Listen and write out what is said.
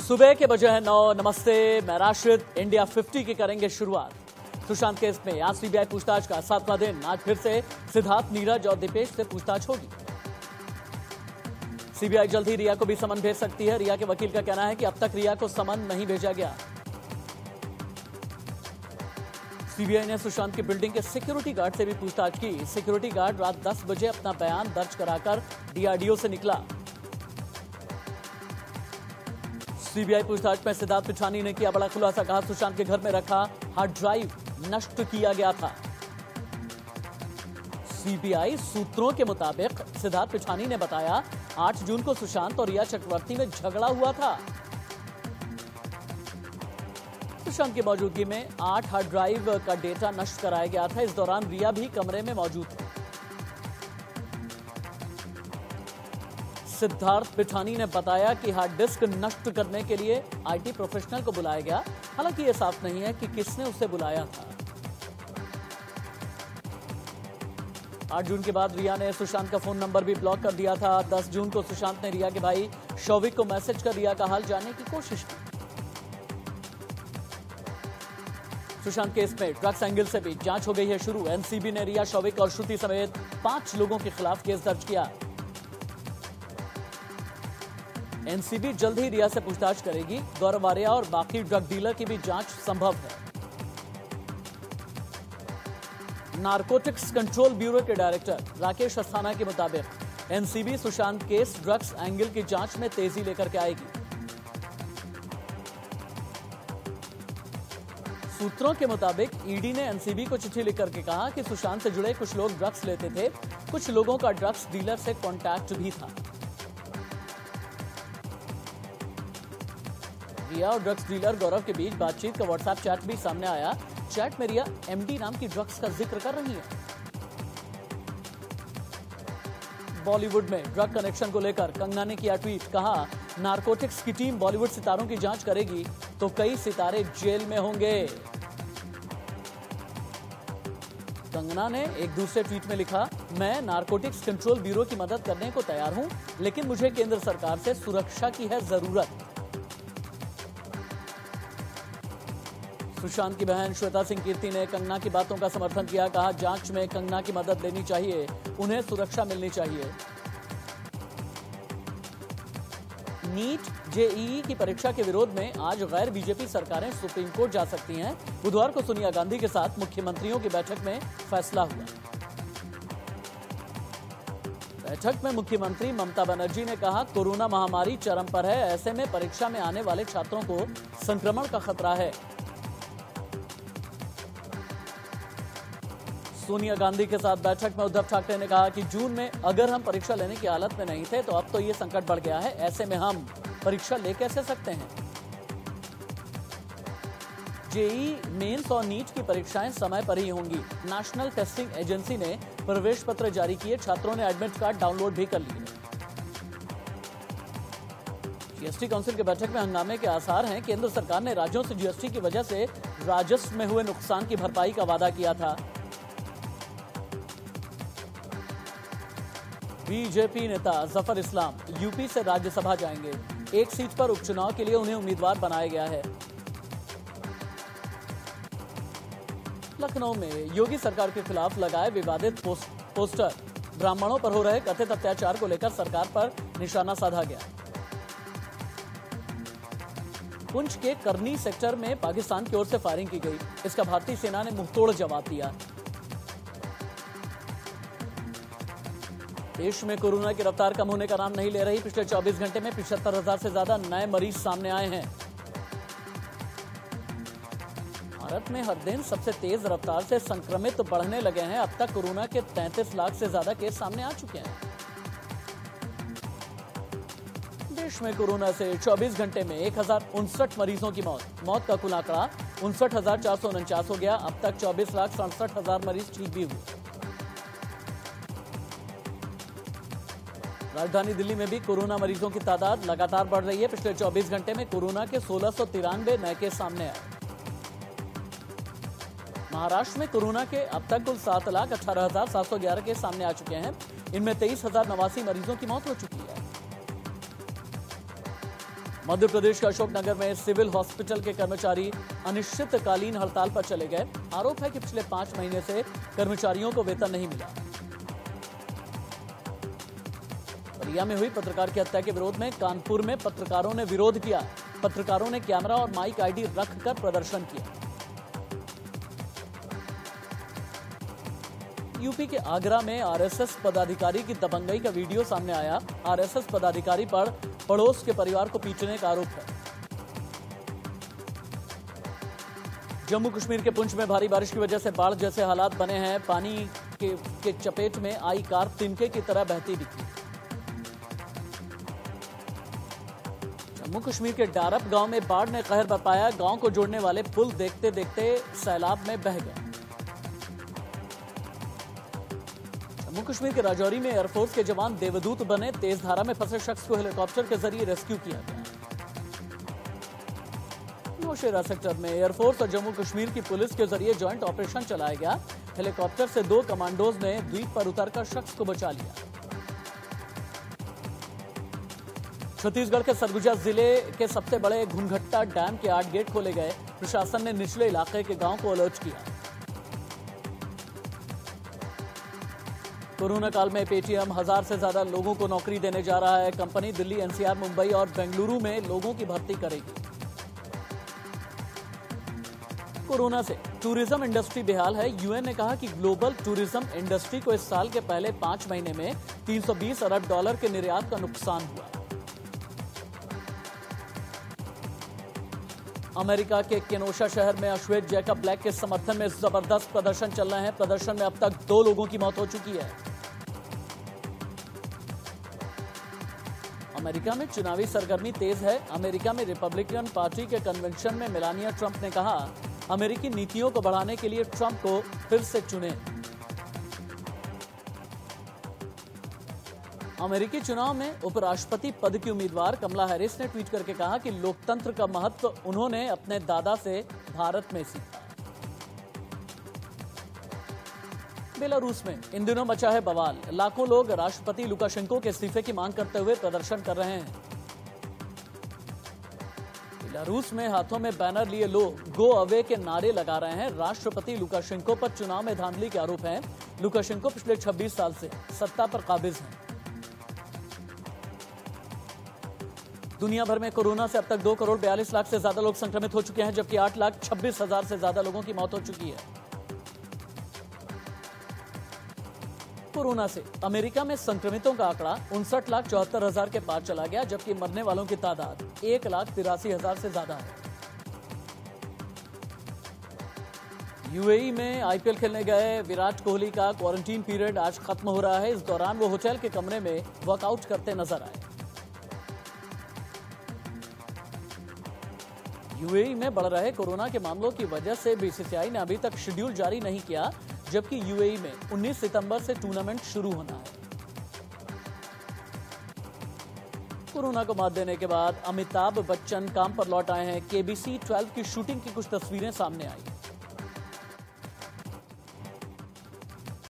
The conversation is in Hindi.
सुबह के बजे है 9। नमस्ते, मैं राशिद। इंडिया 50 की करेंगे शुरुआत। सुशांत केस में आज सीबीआई पूछताछ का 7वां दिन। आज फिर से सिद्धार्थ, नीरज और दीपेश से पूछताछ होगी। सीबीआई जल्द ही रिया को भी समन भेज सकती है। रिया के वकील का कहना है कि अब तक रिया को समन नहीं भेजा गया। सीबीआई ने सुशांत की बिल्डिंग के सिक्योरिटी गार्ड से भी पूछताछ की। सिक्योरिटी गार्ड रात 10 बजे अपना बयान दर्ज कराकर डीआरडीओ से निकला। सीबीआई पूछताछ में सिद्धार्थ पिछानी ने किया बड़ा खुलासा। कहा सुशांत के घर में रखा हार्ड ड्राइव नष्ट किया गया था। सीबीआई सूत्रों के मुताबिक सिद्धार्थ पिछानी ने बताया 8 जून को सुशांत और रिया चक्रवर्ती में झगड़ा हुआ था। सुशांत की मौजूदगी में 8 हार्ड ड्राइव का डेटा नष्ट कराया गया था। इस दौरान रिया भी कमरे में मौजूद थी। सिद्धार्थ पिछानी ने बताया कि हार्ड डिस्क नष्ट करने के लिए आईटी प्रोफेशनल को बुलाया गया। हालांकि यह साफ नहीं है कि किसने उसे बुलाया था। 8 जून के बाद रिया ने सुशांत का फोन नंबर भी ब्लॉक कर दिया था। 10 जून को सुशांत ने रिया के भाई शौविक को मैसेज कर रिया का हाल जानने की कोशिश की। सुशांत केस में ड्रग्स एंगल से भी जांच हो गई है शुरू। एनसीबी ने रिया, शौविक और श्रुति समेत 5 लोगों के खिलाफ केस दर्ज किया। एनसीबी जल्द ही रिया से पूछताछ करेगी। गौरव आर्या और बाकी ड्रग डीलर की भी जांच संभव है। नारकोटिक्स कंट्रोल ब्यूरो के डायरेक्टर राकेश अस्थाना के मुताबिक NCB Sushant case drugs angle की जांच में तेजी लेकर के आएगी। सूत्रों के मुताबिक ईडी ने एनसीबी को चिट्ठी लिख करके कहा कि सुशांत से जुड़े कुछ लोग ड्रग्स लेते थे। कुछ लोगों का ड्रग्स डीलर से कॉन्टैक्ट भी था। रिया और ड्रग्स डीलर गौरव के बीच बातचीत का व्हाट्सएप चैट भी सामने आया। चैट में रिया एमडी नाम की ड्रग्स का जिक्र कर रही है। बॉलीवुड में ड्रग कनेक्शन को लेकर कंगना ने किया ट्वीट। कहा नारकोटिक्स की टीम बॉलीवुड सितारों की जांच करेगी तो कई सितारे जेल में होंगे। कंगना ने एक दूसरे ट्वीट में लिखा, मैं नारकोटिक्स कंट्रोल ब्यूरो की मदद करने को तैयार हूं, लेकिन मुझे केंद्र सरकार से सुरक्षा की है जरूरत। सुशांत की बहन श्वेता सिंह कीर्ति ने कंगना की बातों का समर्थन किया। कहा जांच में कंगना की मदद लेनी चाहिए, उन्हें सुरक्षा मिलनी चाहिए। नीट जेईई की परीक्षा के विरोध में आज गैर बीजेपी सरकारें सुप्रीम कोर्ट जा सकती हैं। बुधवार को सोनिया गांधी के साथ मुख्यमंत्रियों की बैठक में फैसला हुआ। बैठक में मुख्यमंत्री ममता बनर्जी ने कहा कोरोना महामारी चरम पर है, ऐसे में परीक्षा में आने वाले छात्रों को संक्रमण का खतरा है। सोनिया गांधी के साथ बैठक में उद्धव ठाकरे ने कहा कि जून में अगर हम परीक्षा लेने की हालत में नहीं थे तो अब तो ये संकट बढ़ गया है, ऐसे में हम परीक्षा ले कैसे सकते हैं। जेईई मेंस और नीट की परीक्षाएं समय पर ही होंगी। नेशनल टेस्टिंग एजेंसी ने प्रवेश पत्र जारी किए। छात्रों ने एडमिट कार्ड डाउनलोड भी कर लिए। जीएसटी काउंसिल की बैठक में हंगामे के आसार हैं। केंद्र सरकार ने राज्यों से जीएसटी की वजह से राजस्व में हुए नुकसान की भरपाई का वादा किया था। बीजेपी नेता जफर इस्लाम यूपी से राज्यसभा जाएंगे। एक सीट पर उपचुनाव के लिए उन्हें उम्मीदवार बनाया गया है। लखनऊ में योगी सरकार के खिलाफ लगाए विवादित पोस्टर। ब्राह्मणों पर हो रहे कथित अत्याचार को लेकर सरकार पर निशाना साधा गया। पुंछ के करनी सेक्टर में पाकिस्तान की ओर से फायरिंग की गई। इसका भारतीय सेना ने मुंहतोड़ जवाब दिया। देश में कोरोना की रफ्तार कम होने का नाम नहीं ले रही। पिछले 24 घंटे में 75,000 से ज्यादा नए मरीज सामने आए हैं। भारत में हर दिन सबसे तेज रफ्तार से संक्रमित बढ़ने लगे हैं। अब तक कोरोना के 33 लाख से ज्यादा केस सामने आ चुके हैं। देश में कोरोना से 24 घंटे में 1059 मरीजों की मौत का कुल आंकड़ा 59,449 हो गया। अब तक 24,67,000 मरीज ठीक भी हुए। राजधानी दिल्ली में भी कोरोना मरीजों की तादाद लगातार बढ़ रही है। पिछले 24 घंटे में कोरोना के 1693 नए केस सामने आए। महाराष्ट्र में कोरोना के अब तक कुल 7,18,711 केस सामने आ चुके हैं। इनमें 23,089 मरीजों की मौत हो चुकी है। मध्य प्रदेश के अशोकनगर में सिविल हॉस्पिटल के कर्मचारी अनिश्चितकालीन हड़ताल पर चले गए। आरोप है कि पिछले 5 महीने से कर्मचारियों को वेतन नहीं मिला। बलिया में हुई पत्रकार की हत्या के विरोध में कानपुर में पत्रकारों ने विरोध किया। पत्रकारों ने कैमरा और माइक आईडी रखकर प्रदर्शन किया। यूपी के आगरा में आरएसएस पदाधिकारी की दबंगई का वीडियो सामने आया। आरएसएस पदाधिकारी पर पड़ोस के परिवार को पीटने का आरोप है। जम्मू कश्मीर के पुंछ में भारी बारिश की वजह से बाढ़ जैसे हालात बने हैं। पानी के चपेट में आई कार तिनके की तरह बहती दिखी। जम्मू कश्मीर के डारप गांव में बाढ़ ने कहर बरपाया। गांव को जोड़ने वाले पुल देखते देखते सैलाब में बह गए। जम्मू कश्मीर के राजौरी में एयरफोर्स के जवान देवदूत बने। तेज धारा में फंसे शख्स को हेलीकॉप्टर के जरिए रेस्क्यू किया गया। नौशेरा सेक्टर में एयरफोर्स और जम्मू कश्मीर की पुलिस के जरिए ज्वाइंट ऑपरेशन चलाया गया। हेलीकॉप्टर से 2 कमांडोज ने द्वीप पर उतरकर शख्स को बचा लिया। छत्तीसगढ़ के सरगुजा जिले के सबसे बड़े घुनघट्टा डैम के 8 गेट खोले गए। प्रशासन ने निचले इलाके के गांव को अलर्ट किया। कोरोना काल में पेटीएम 1000 से ज्यादा लोगों को नौकरी देने जा रहा है। कंपनी दिल्ली, एनसीआर, मुंबई और बेंगलुरु में लोगों की भर्ती करेगी। कोरोना से टूरिज्म इंडस्ट्री बेहाल है। यूएन ने कहा कि ग्लोबल टूरिज्म इंडस्ट्री को इस साल के पहले 5 महीने में $320 अरब के निर्यात का नुकसान हुआ। अमेरिका के केनोशा शहर में अश्वेत जैकब ब्लैक के समर्थन में जबरदस्त प्रदर्शन चल रहे हैं। प्रदर्शन में अब तक 2 लोगों की मौत हो चुकी है। अमेरिका में चुनावी सरगर्मी तेज है। अमेरिका में रिपब्लिकन पार्टी के कन्वेंशन में मेलानिया ट्रंप ने कहा, अमेरिकी नीतियों को बढ़ाने के लिए ट्रंप को फिर से चुने। अमेरिकी चुनाव में उपराष्ट्रपति पद की उम्मीदवार कमला हैरिस ने ट्वीट करके कहा कि लोकतंत्र का महत्व उन्होंने अपने दादा से भारत में सीखा। बेलारूस में इन दिनों मचा है बवाल। लाखों लोग राष्ट्रपति लुकाशेंको के इस्तीफे की मांग करते हुए प्रदर्शन कर रहे हैं। बेलारूस में हाथों में बैनर लिए लोग गो अवे के नारे लगा रहे हैं। राष्ट्रपति लुकाशेंको पर चुनाव में धांधली के आरोप हैं। लुकाशेंको पिछले 26 साल से सत्ता पर काबिज हैं। दुनिया भर में कोरोना से अब तक 2 करोड़ 42 लाख से ज्यादा लोग संक्रमित हो चुके हैं, जबकि 8,26,000 से ज्यादा लोगों की मौत हो चुकी है। कोरोना से अमेरिका में संक्रमितों का आंकड़ा 59,74,000 के पार चला गया, जबकि मरने वालों की तादाद 1,83,000 से ज्यादा है। यूएई में आईपीएल खेलने गए विराट कोहली का क्वारंटीन पीरियड आज खत्म हो रहा है। इस दौरान वो होटल के कमरे में वर्कआउट करते नजर आए। यूएई में बढ़ रहे कोरोना के मामलों की वजह से बीसीसीआई ने अभी तक शेड्यूल जारी नहीं किया, जबकि यूएई में 19 सितंबर से टूर्नामेंट शुरू होना है। कोरोना को मात देने के बाद अमिताभ बच्चन काम पर लौट आए हैं। केबीसी 12 की शूटिंग की कुछ तस्वीरें सामने आई।